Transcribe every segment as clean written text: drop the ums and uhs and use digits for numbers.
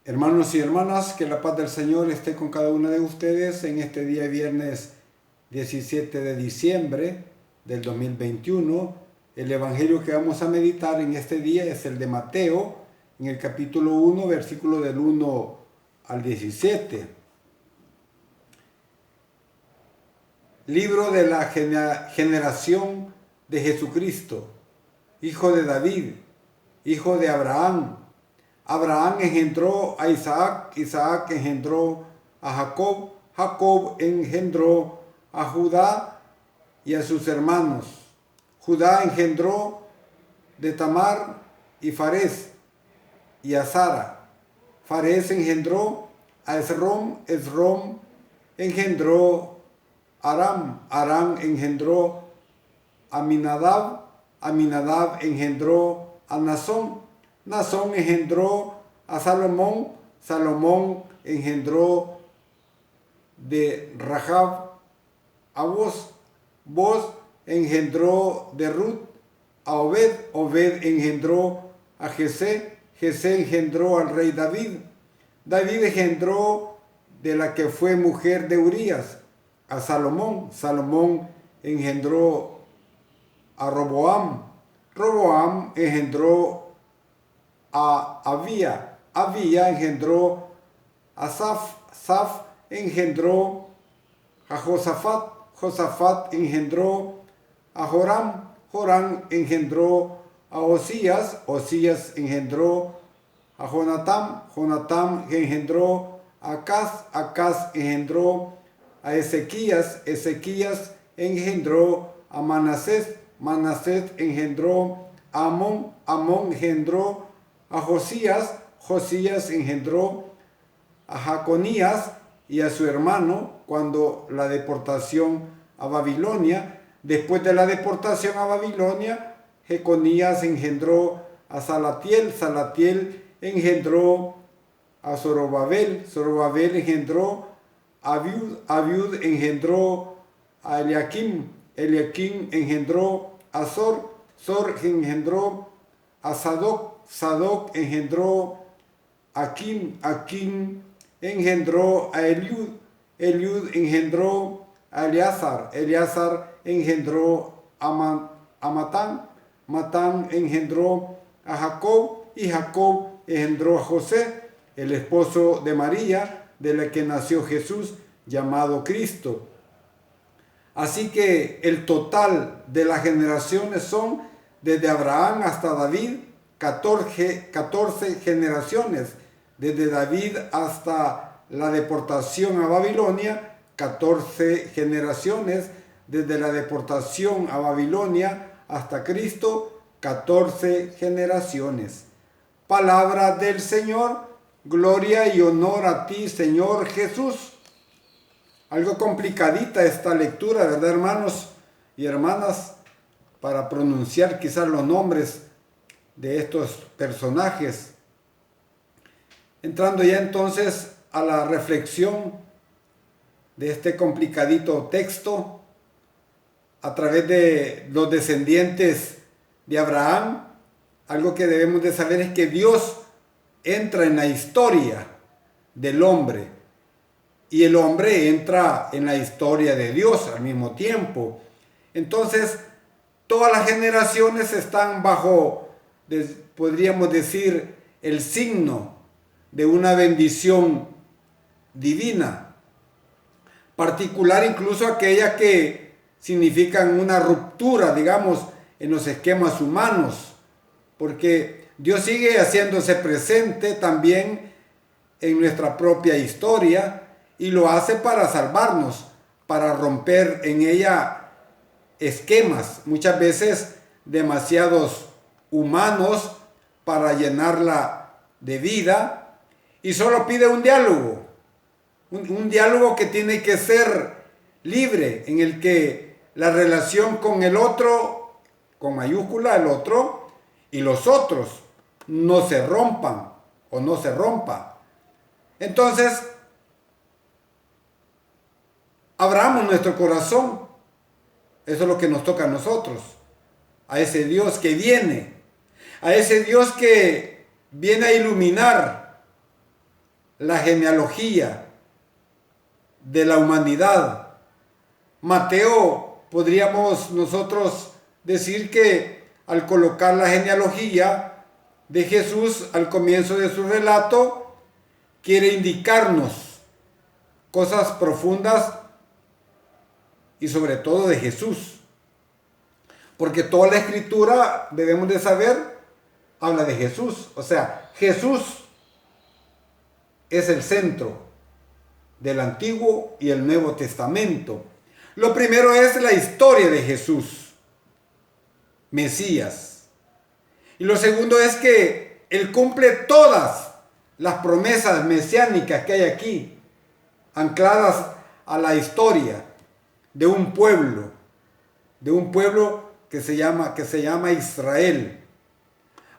Hermanos y hermanas, que la paz del Señor esté con cada uno de ustedes en este día viernes 17 de diciembre del 2021. El evangelio que vamos a meditar en este día es el de Mateo, en el capítulo 1, versículo del 1 al 17. Libro de la generación de Jesucristo, hijo de David, hijo de Abraham. Abraham engendró a Isaac, Isaac engendró a Jacob, Jacob engendró a Judá y a sus hermanos. Judá engendró de Tamar y Farés y a Sara. Farés engendró a Esrom, Esrom engendró a Aram, Aram engendró a Aminadab, Aminadab engendró a Nazón, Nazón engendró a Salomón, Salomón engendró de Rahab a Boz, Boz engendró de Ruth a Obed, Obed engendró a Jesé, Jesé engendró al rey David, David engendró de la que fue mujer de Urías a Salomón, Salomón engendró a Roboam, Roboam engendró a Abía, Abía engendró a Saf, Saf engendró a Josafat, Josafat engendró a Joram, Joram engendró a Osías, Osías engendró a Jonatam, Jonatam engendró a Acaz, Acaz engendró a Ezequías, Ezequías engendró a Manasés, Manasés engendró a Amón, Amón engendró a Josías, Josías engendró a Jaconías y a su hermano cuando la deportación a Babilonia. Después de la deportación a Babilonia, Jeconías engendró a Salatiel, Salatiel engendró a Zorobabel, Zorobabel engendró a Abiud, Abiud engendró a Eliakim, Eliakim engendró a Zor, Zor engendró a Sadoc, Sadoc engendró a Aquim, Aquim engendró a Eliud, Eliud engendró a Eleazar, Eleazar engendró a Matán, Matán engendró a Jacob y Jacob engendró a José, el esposo de María, de la que nació Jesús, llamado Cristo. Así que el total de las generaciones son desde Abraham hasta David, 14 generaciones. Desde David hasta la deportación a Babilonia, 14 generaciones. Desde la deportación a Babilonia hasta Cristo, 14 generaciones. Palabra del Señor, gloria y honor a ti, Señor Jesús. Algo complicadita esta lectura, ¿verdad, hermanos y hermanas? Para pronunciar quizás los nombres de estos personajes. Entrando ya entonces a la reflexión de este complicadito texto, a través de los descendientes de Abraham, algo que debemos de saber es que Dios entra en la historia del hombre y el hombre entra en la historia de Dios al mismo tiempo. Entonces, todas las generaciones están bajo, podríamos decir, el signo de una bendición divina, particular incluso aquella que significan una ruptura, digamos, en los esquemas humanos, porque Dios sigue haciéndose presente también en nuestra propia historia y lo hace para salvarnos, para romper en ella esquemas, muchas veces demasiados humanos para llenarla de vida, y solo pide un diálogo, un diálogo que tiene que ser libre, en el que la relación con el otro, con mayúscula el otro, y los otros no se rompan o no se rompa. Entonces, abramos nuestro corazón. Eso es lo que nos toca a nosotros, a ese Dios que viene, a ese Dios que viene a iluminar la genealogía de la humanidad. Mateo, podríamos nosotros decir que al colocar la genealogía de Jesús al comienzo de su relato, quiere indicarnos cosas profundas y sobre todo de Jesús. Porque toda la escritura, debemos de saber, habla de Jesús. O sea, Jesús es el centro del Antiguo y el Nuevo Testamento. Lo primero es la historia de Jesús, Mesías. Y lo segundo es que Él cumple todas las promesas mesiánicas que hay aquí, ancladas a la historia de un pueblo que se llama Israel.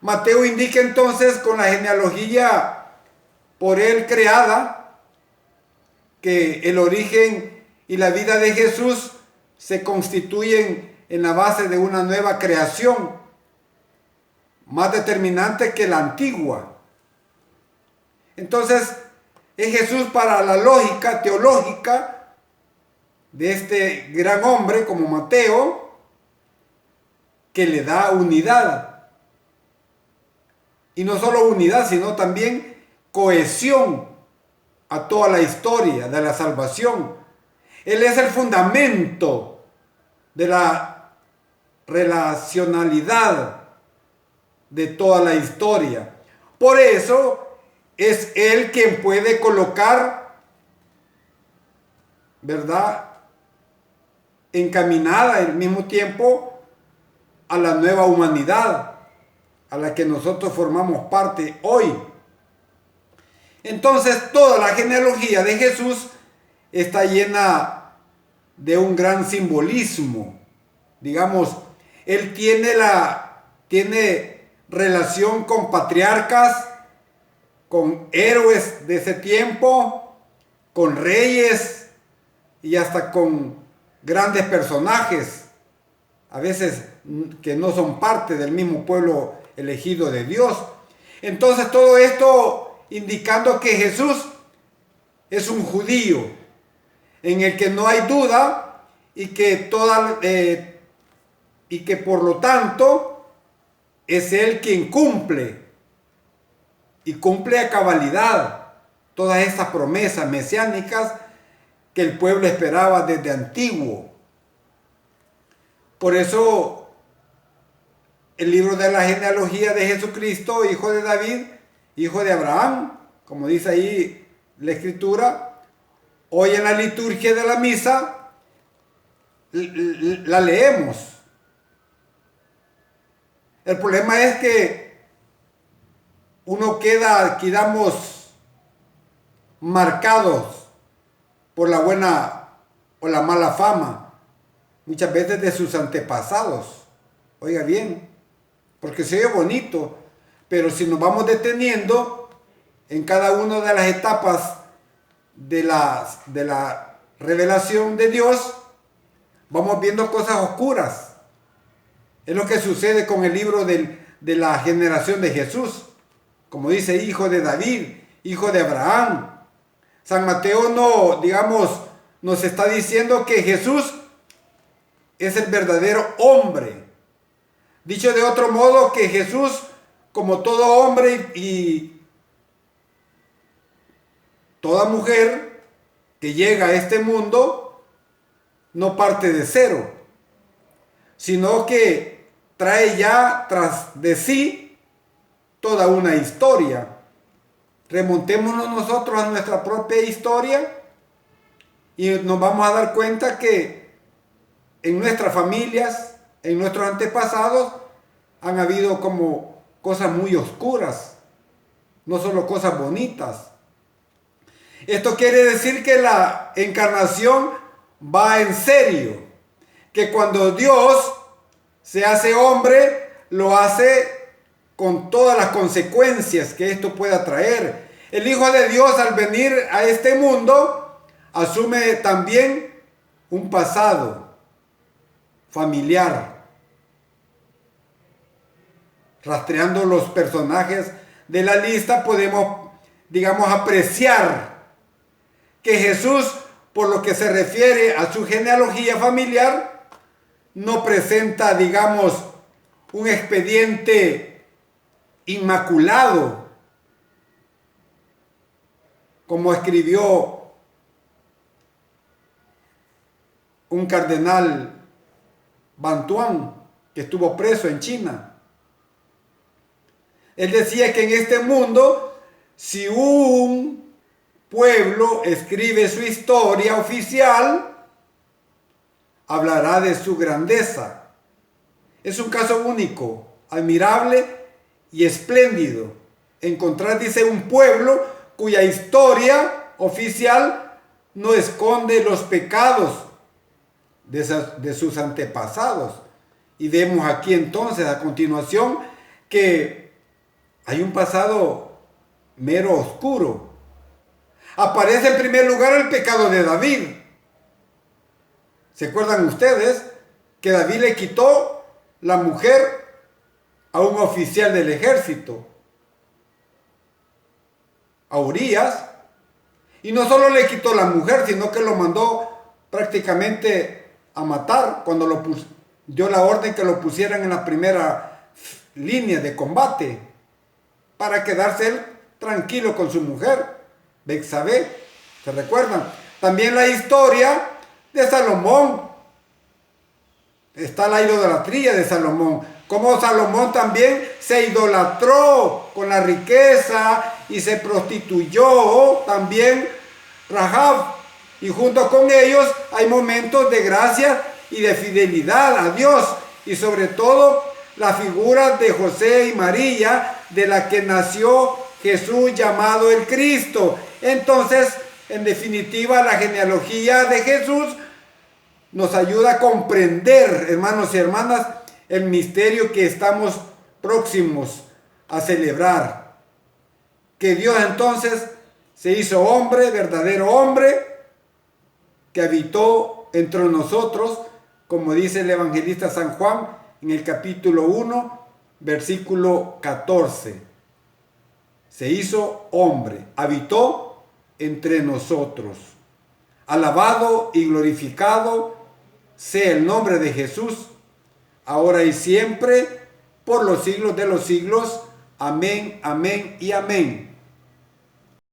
Mateo indica entonces con la genealogía por él creada que el origen y la vida de Jesús se constituyen en la base de una nueva creación, más determinante que la antigua. Entonces, es Jesús para la lógica teológica de este gran hombre como Mateo, que le da unidad. Y no solo unidad, sino también cohesión a toda la historia de la salvación. Él es el fundamento de la relacionalidad de toda la historia. Por eso es Él quien puede colocar, ¿verdad?, encaminada al mismo tiempo a la nueva humanidad a la que nosotros formamos parte hoy. Entonces, toda la genealogía de Jesús está llena de un gran simbolismo. Digamos, Él tiene relación con patriarcas, con héroes de ese tiempo, con reyes y hasta con grandes personajes, a veces que no son parte del mismo pueblo elegido de Dios. Entonces todo esto indicando que Jesús es un judío en el que no hay duda y que por lo tanto es Él quien cumple y cumple a cabalidad todas estas promesas mesiánicas que el pueblo esperaba desde antiguo. Por eso el libro de la genealogía de Jesucristo, hijo de David, hijo de Abraham, como dice ahí la escritura, hoy en la liturgia de la misa la leemos. El problema es que quedamos marcados por la buena o la mala fama, muchas veces de sus antepasados. Oiga bien, porque se oye bonito, pero si nos vamos deteniendo en cada una de las etapas de la revelación de Dios, vamos viendo cosas oscuras. Es lo que sucede con el libro de la generación de Jesús. Como dice, hijo de David, hijo de Abraham. San Mateo nos está diciendo que Jesús es el verdadero hombre. Dicho de otro modo, que Jesús, como todo hombre y toda mujer que llega a este mundo, no parte de cero, sino que trae ya tras de sí toda una historia. Remontémonos nosotros a nuestra propia historia y nos vamos a dar cuenta que en nuestras familias, en nuestros antepasados, han habido como cosas muy oscuras, no solo cosas bonitas. Esto quiere decir que la encarnación va en serio, que cuando Dios se hace hombre, lo hace con todas las consecuencias que esto pueda traer. El Hijo de Dios, al venir a este mundo, asume también un pasado familiar. Rastreando los personajes de la lista, podemos digamos, apreciar que Jesús, por lo que se refiere a su genealogía familiar, no presenta, digamos, un expediente inmaculado, como escribió un cardenal Bantuán, que estuvo preso en China. Él decía que en este mundo, si un pueblo escribe su historia oficial, hablará de su grandeza. Es un caso único, admirable y espléndido. Encontrar, dice, un pueblo cuya historia oficial no esconde los pecados de sus antepasados. Y vemos aquí entonces a continuación que hay un pasado mero oscuro. Aparece en primer lugar el pecado de David. ¿Se acuerdan ustedes que David le quitó la mujer a un oficial del ejército, a Urías? Y no solo le quitó la mujer, sino que lo mandó prácticamente a matar cuando dio la orden que lo pusieran en la primera línea de combate para quedarse él tranquilo con su mujer, Betsabé. ¿Se recuerdan? También la historia de Salomón. Está la idolatría de Salomón. Como Salomón también se idolatró con la riqueza y se prostituyó también Rahab. Y junto con ellos hay momentos de gracia y de fidelidad a Dios. Y sobre todo la figura de José y María, de la que nació Jesús llamado el Cristo. Entonces, en definitiva, la genealogía de Jesús nos ayuda a comprender, hermanos y hermanas, el misterio que estamos próximos a celebrar. Que Dios entonces se hizo hombre, verdadero hombre, que habitó entre nosotros, como dice el evangelista San Juan en el capítulo 1, versículo 14. Se hizo hombre, habitó entre nosotros. Alabado y glorificado sea el nombre de Jesús, ahora y siempre, por los siglos de los siglos. Amén, amén y amén.